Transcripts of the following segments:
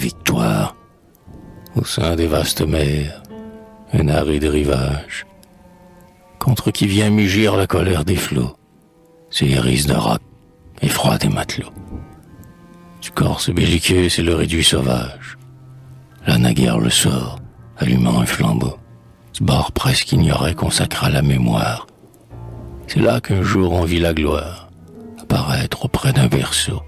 victoire. Au sein des vastes mers, un aride rivage, contre qui vient mugir la colère des flots, se hérisse de roc et froid des matelots. Du corse belliqueux, c'est le réduit sauvage. La naguère le sort, allumant un flambeau. Ce bord presque ignoré consacra la mémoire. C'est là qu'un jour on vit la gloire apparaître auprès d'un berceau.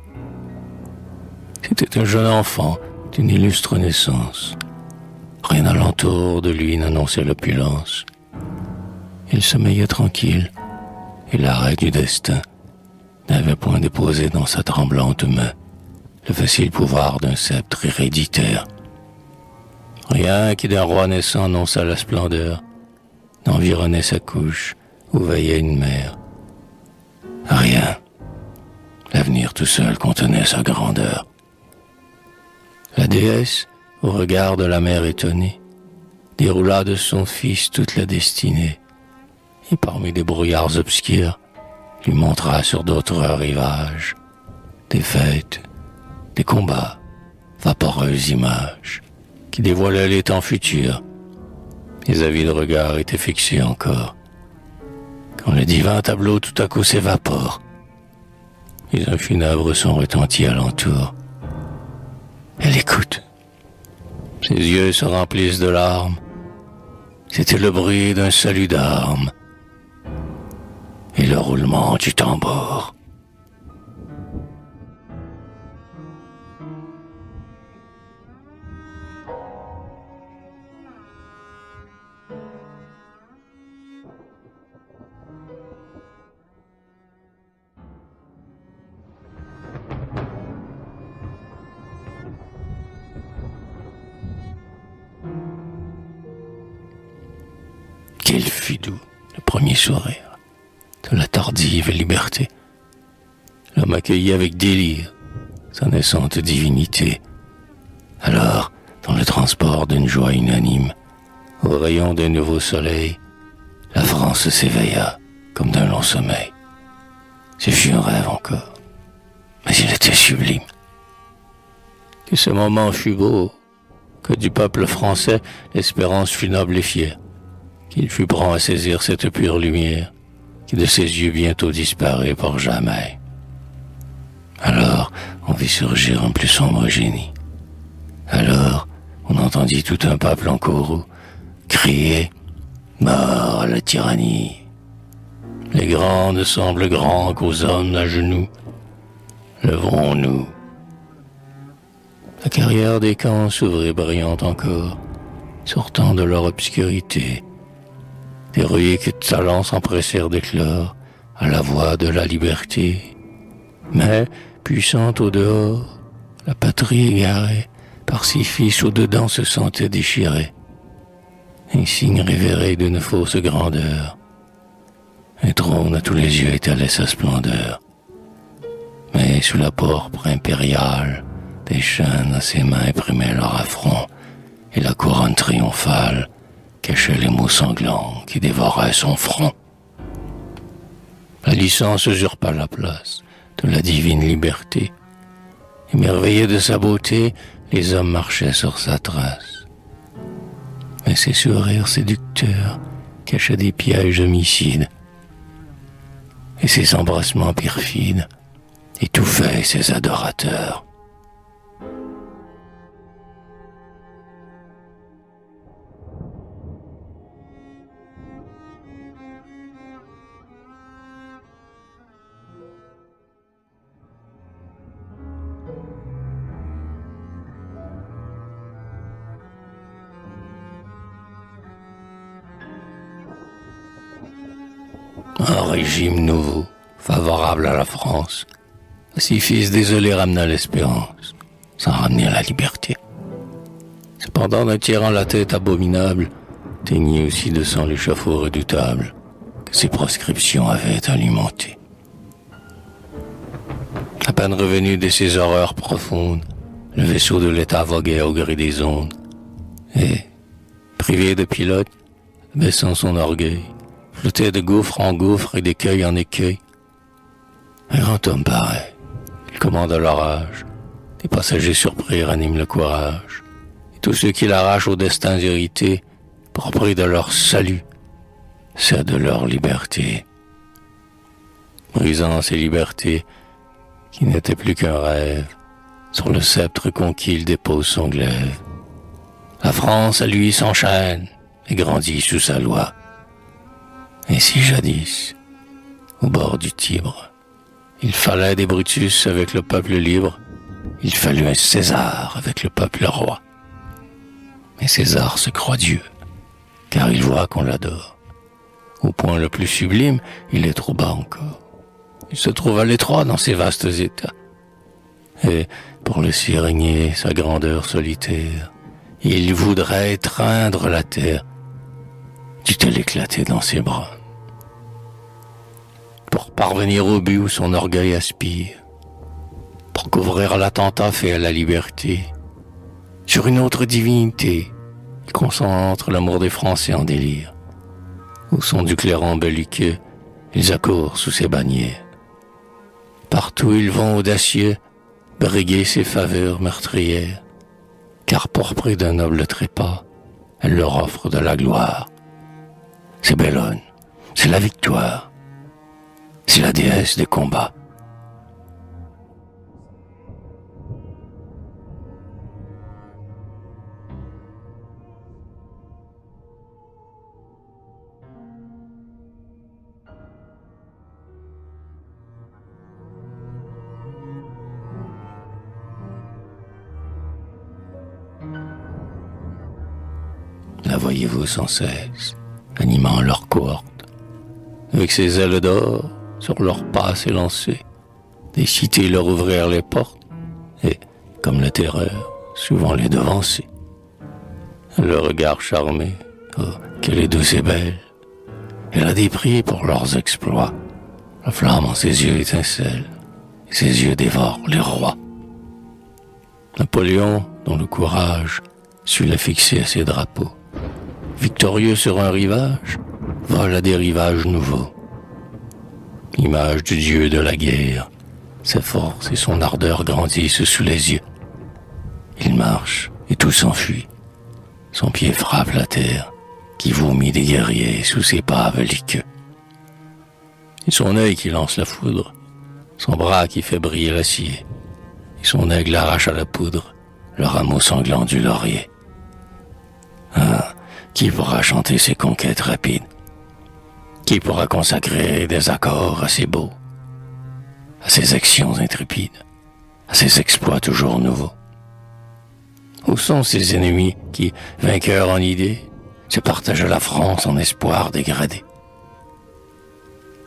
C'était un jeune enfant d'une illustre naissance. Rien alentour de lui n'annonçait l'opulence. Il sommeillait tranquille, et l'arrêt du destin n'avait point déposé dans sa tremblante main le facile pouvoir d'un sceptre héréditaire. Rien qui d'un roi naissant annonçât la splendeur n'environnait sa couche où veillait une mère. Rien. L'avenir tout seul contenait sa grandeur. La déesse, au regard de la mère étonnée, déroula de son fils toute la destinée, et parmi des brouillards obscurs, lui montra sur d'autres rivages des fêtes, des combats, vaporeuses images, qui dévoilaient les temps futurs. Les avides regards étaient fixés encore, quand le divin tableau tout à coup s'évapore, et un funèbre son retentit alentour. Elle écoute. Ses yeux se remplissent de larmes. C'était le bruit d'un salut d'armes et le roulement du tambour. Quel fut doux le premier sourire de la tardive liberté. L'homme accueillit avec délire sa naissante divinité. Alors, dans le transport d'une joie unanime, au rayon d'un nouveau soleil, la France s'éveilla comme d'un long sommeil. Ce fut un rêve encore, mais il était sublime. Que ce moment fut beau, que du peuple français l'espérance fut noble et fière, qu'il fut prompt à saisir cette pure lumière qui de ses yeux bientôt disparaît pour jamais. Alors on vit surgir un plus sombre génie. Alors on entendit tout un peuple en courroux crier « Mort à la tyrannie !» Les grands ne semblent grands qu'aux hommes à genoux. Levons-nous. La carrière des camps s'ouvrit brillante encore, sortant de leur obscurité. D'héroïques talents s'empressèrent d'éclore à la voix de la liberté. Mais, puissante au dehors, la patrie égarée par ses fils au-dedans se sentait déchirée. Un signe révéré d'une fausse grandeur. Un trône à tous les yeux étalait sa splendeur. Mais sous la pourpre impériale, des chaînes à ses mains imprimaient leur affront, et la couronne triomphale cachait les mots sanglants qui dévoraient son front. La licence usurpa la place de la divine liberté. Émerveillés de sa beauté, les hommes marchaient sur sa trace. Mais ses sourires séducteurs cachaient des pièges homicides, et ses embrassements perfides étouffaient ses adorateurs. Un régime nouveau, favorable à la France. Ses fils désolés ramena l'espérance, sans ramener la liberté. Cependant, d'un tirant la tête abominable, teignit aussi de sang l'échafaud redoutable que ses proscriptions avaient alimenté. À peine revenu de ses horreurs profondes, le vaisseau de l'État voguait au gré des ondes, et, privé de pilote, baissant son orgueil, flottait de gouffre en gouffre et d'écueil en écueil. Un grand homme pareil, il commande l'orage, des passagers surpris raniment le courage. Et tous ceux qui l'arrachent aux destins hérités, pour prix de leur salut, cèdent leur liberté. Brisant ces libertés, qui n'étaient plus qu'un rêve, sur le sceptre conquis il dépose son glaive. La France à lui s'enchaîne et grandit sous sa loi. Ainsi jadis, au bord du Tibre, il fallait des Brutus avec le peuple libre, il fallut un César avec le peuple roi. Mais César se croit Dieu, car il voit qu'on l'adore. Au point le plus sublime, il est trop bas encore. Il se trouve à l'étroit dans ses vastes états. Et pour laisser régner sa grandeur solitaire, il voudrait étreindre la terre, dût-elle éclater dans ses bras. Pour parvenir au but où son orgueil aspire, pour couvrir l'attentat fait à la liberté, sur une autre divinité, il concentre l'amour des Français en délire. Au son du clairon belliqueux, ils accourent sous ses bannières. Partout ils vont audacieux, briguer ses faveurs meurtrières, car pourprés d'un noble trépas, elle leur offre de la gloire. C'est Bellone, c'est la victoire, c'est la déesse des combats. La voyez-vous sans cesse, animant leur cohorte, avec ses ailes d'or, sur leurs pas s'élancer, des cités leur ouvrir les portes, et, comme la terreur, souvent les devancer. Le regard charmé, oh, qu'elle est douce et belle, elle a des prix pour leurs exploits, la flamme en ses yeux étincelle, et ses yeux dévorent les rois. Napoléon, dont le courage sut la fixer à ses drapeaux, victorieux sur un rivage, vole à des rivages nouveaux. L'image du dieu de la guerre, ses forces et son ardeur grandissent sous les yeux. Il marche et tout s'enfuit. Son pied frappe la terre, qui vomit des guerriers sous ses paves liqueux. Et son œil qui lance la foudre, son bras qui fait briller l'acier, et son aigle arrache à la poudre le rameau sanglant du laurier. Ah, qui pourra chanter ses conquêtes rapides? Qui pourra consacrer des accords assez beaux à ses actions intrépides, à ses exploits toujours nouveaux? Où sont ces ennemis qui, vainqueurs en idées, se partagent la France en espoir dégradé?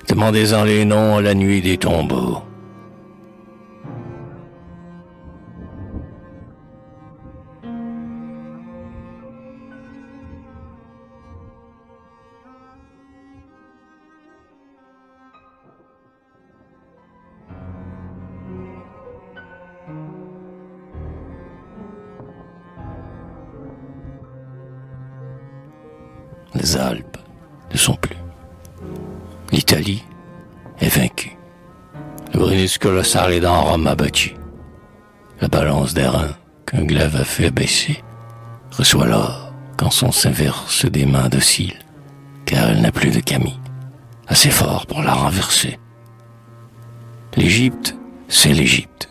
Demandez-en les noms à la nuit des tombeaux. Les Alpes ne sont plus. L'Italie est vaincue. Le Brennus colossal est dans Rome abattu. La balance d'airain qu'un glaive a fait baisser reçoit l'or quand son sein verse des mains dociles, car elle n'a plus de Camille, assez fort pour la renverser. L'Égypte, c'est l'Égypte.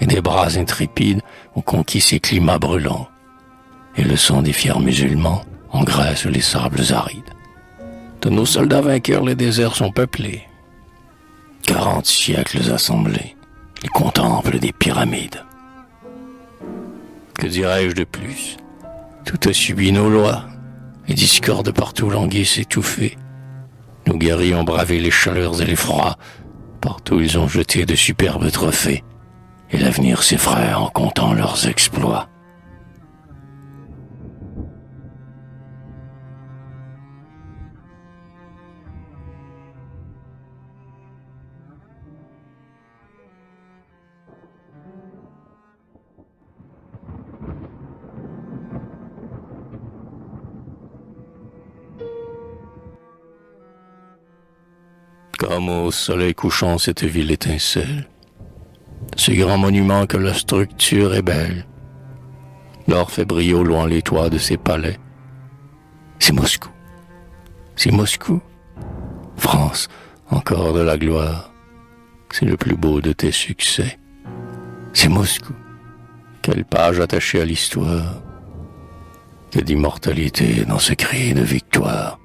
Et des bras intrépides ont conquis ces climats brûlants, et le sang des fiers musulmans engraisse les sables arides. De nos soldats vainqueurs, les déserts sont peuplés. 40 siècles assemblés, ils contemplent des pyramides. Que dirais-je de plus? Tout a subi nos lois, les discordes partout languissent étouffées. Nos guerriers ont bravé les chaleurs et les froids, partout ils ont jeté de superbes trophées, et l'avenir s'effraie en comptant leurs exploits. Comme au soleil couchant cette ville étincelle, ces grands monuments que la structure est belle. L'or fait briller au loin les toits de ses palais. C'est Moscou. C'est Moscou. France, encore de la gloire. C'est le plus beau de tes succès. C'est Moscou. Quelle page attachée à l'histoire. Que d'immortalité dans ce cri de victoire.